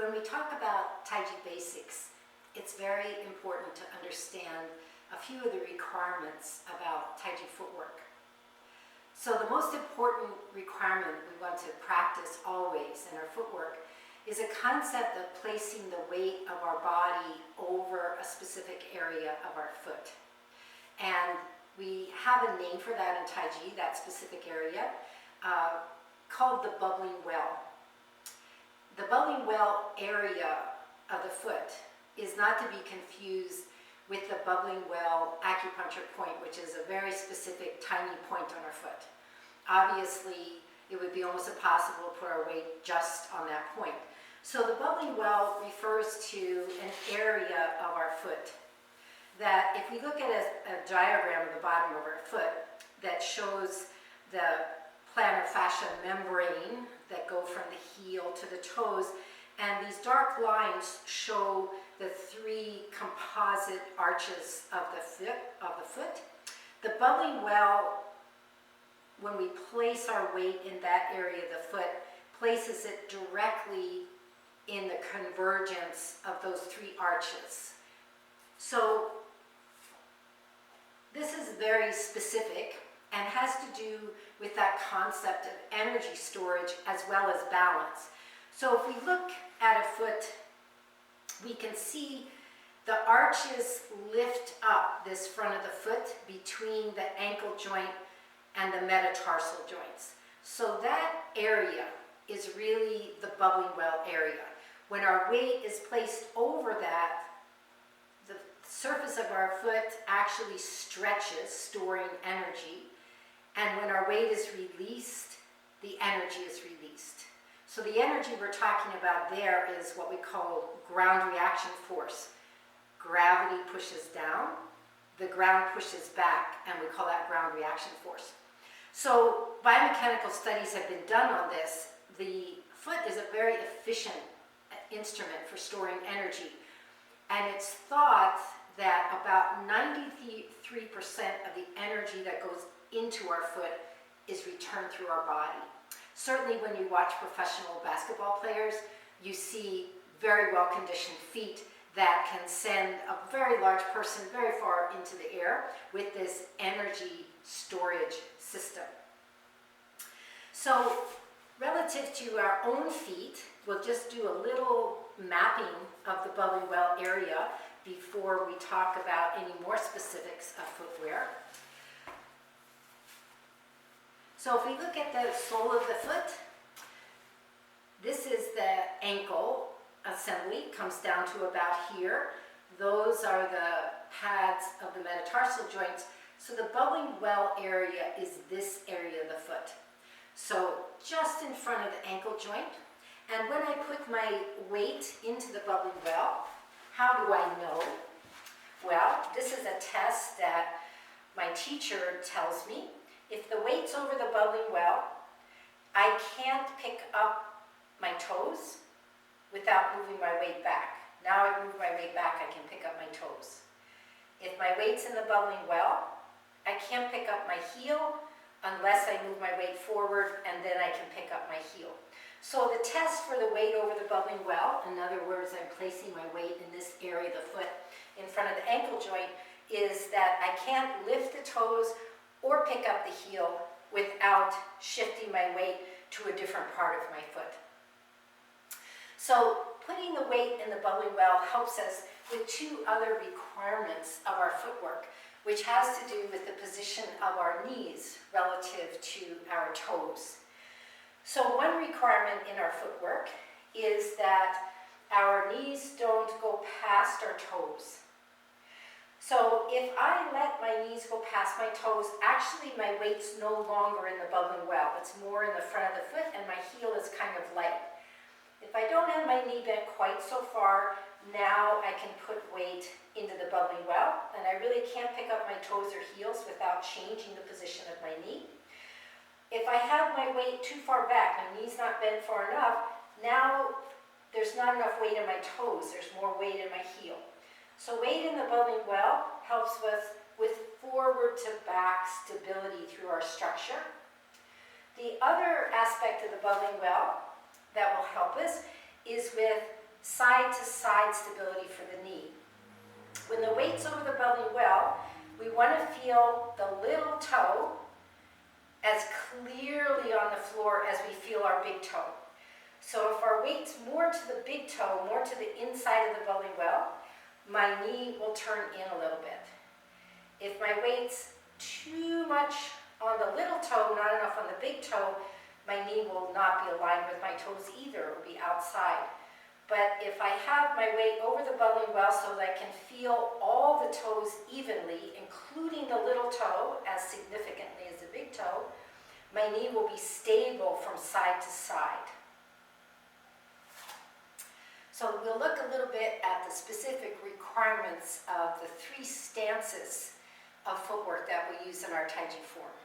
When we talk about Tai Chi basics, it's very important to understand a few of the requirements about Tai Chi footwork. So the most important requirement we want to practice always in our footwork is a concept of placing the weight of our body over a specific area of our foot. And we have a name for that in Tai Chi, that specific area, called the bubbling well. The bubbling well area of the foot is not to be confused with the bubbling well acupuncture point, which is a very specific tiny point on our foot. Obviously, it would be almost impossible to put our weight just on that point. So the bubbling well refers to an area of our foot that, if we look at a diagram of the bottom of our foot that shows the plantar fascia membrane that go from the heel to the toes, and these dark lines show the three composite arches of the foot. The bubbling well, when we place our weight in that area of the foot, places it directly in the convergence of those three arches. So this is very specific and has to do with that concept of energy storage as well as balance. So if we look at a foot, we can see the arches lift up this front of the foot between the ankle joint and the metatarsal joints. So that area is really the bubbling well area. When our weight is placed over that, the surface of our foot actually stretches, storing energy. And when our weight is released, the energy is released. So the energy we're talking about there is what we call ground reaction force. Gravity pushes down, the ground pushes back, and we call that ground reaction force. So biomechanical studies have been done on this. The foot is a very efficient instrument for storing energy. And it's thought that about 93% of the energy that goes into our foot is returned through our body. Certainly when you watch professional basketball players, you see very well-conditioned feet that can send a very large person very far into the air with this energy storage system. So relative to our own feet, we'll just do a little mapping of the bubbling well area before we talk about any more specifics of footwear. So if we look at the sole of the foot, this is the ankle assembly, comes down to about here. Those are the pads of the metatarsal joints. So the bubbling well area is this area of the foot. So just in front of the ankle joint. And when I put my weight into the bubbling well, how do I know? Well, this is a test that my teacher tells me. If the weight's over the bubbling well, I can't pick up my toes without moving my weight back. Now I move my weight back, I can pick up my toes. If my weight's in the bubbling well, I can't pick up my heel unless I move my weight forward, and then I can pick up my heel. So the test for the weight over the bubbling well, in other words, I'm placing my weight in this area of the foot in front of the ankle joint, is that I can't lift the toes or pick up the heel without shifting my weight to a different part of my foot. So putting the weight in the bubbling well helps us with two other requirements of our footwork, which has to do with the position of our knees relative to our toes. So one requirement in our footwork is that our knees don't go past our toes. So if I let my knees go past my toes, actually my weight's no longer in the bubbling well. It's more in the front of the foot and my heel is kind of light. If I don't have my knee bent quite so far, now I can put weight into the bubbling well, and I really can't pick up my toes or heels without changing the position of my knee. If I have my weight too far back, my knee's not bent far enough, now there's not enough weight in my toes, there's more weight in my heel. So weight in the bubbling well helps us with forward to back stability through our structure. The other aspect of the bubbling well that will help us is with side-to-side stability for the knee. When the weight's over the belly well, we want to feel the little toe as clearly on the floor as we feel our big toe. So if our weight's more to the big toe, more to the inside of the belly well, my knee will turn in a little bit. If my weight's too much on the little toe, not enough on the big toe, my knee will not be aligned with my toes either. It will be outside. But if I have my weight over the belly well so that I can feel all the toes evenly, including the little toe as significantly as the big toe, my knee will be stable from side to side. So we'll look a little bit at the specific requirements of the 3 stances of footwork that we use in our Tai Chi form.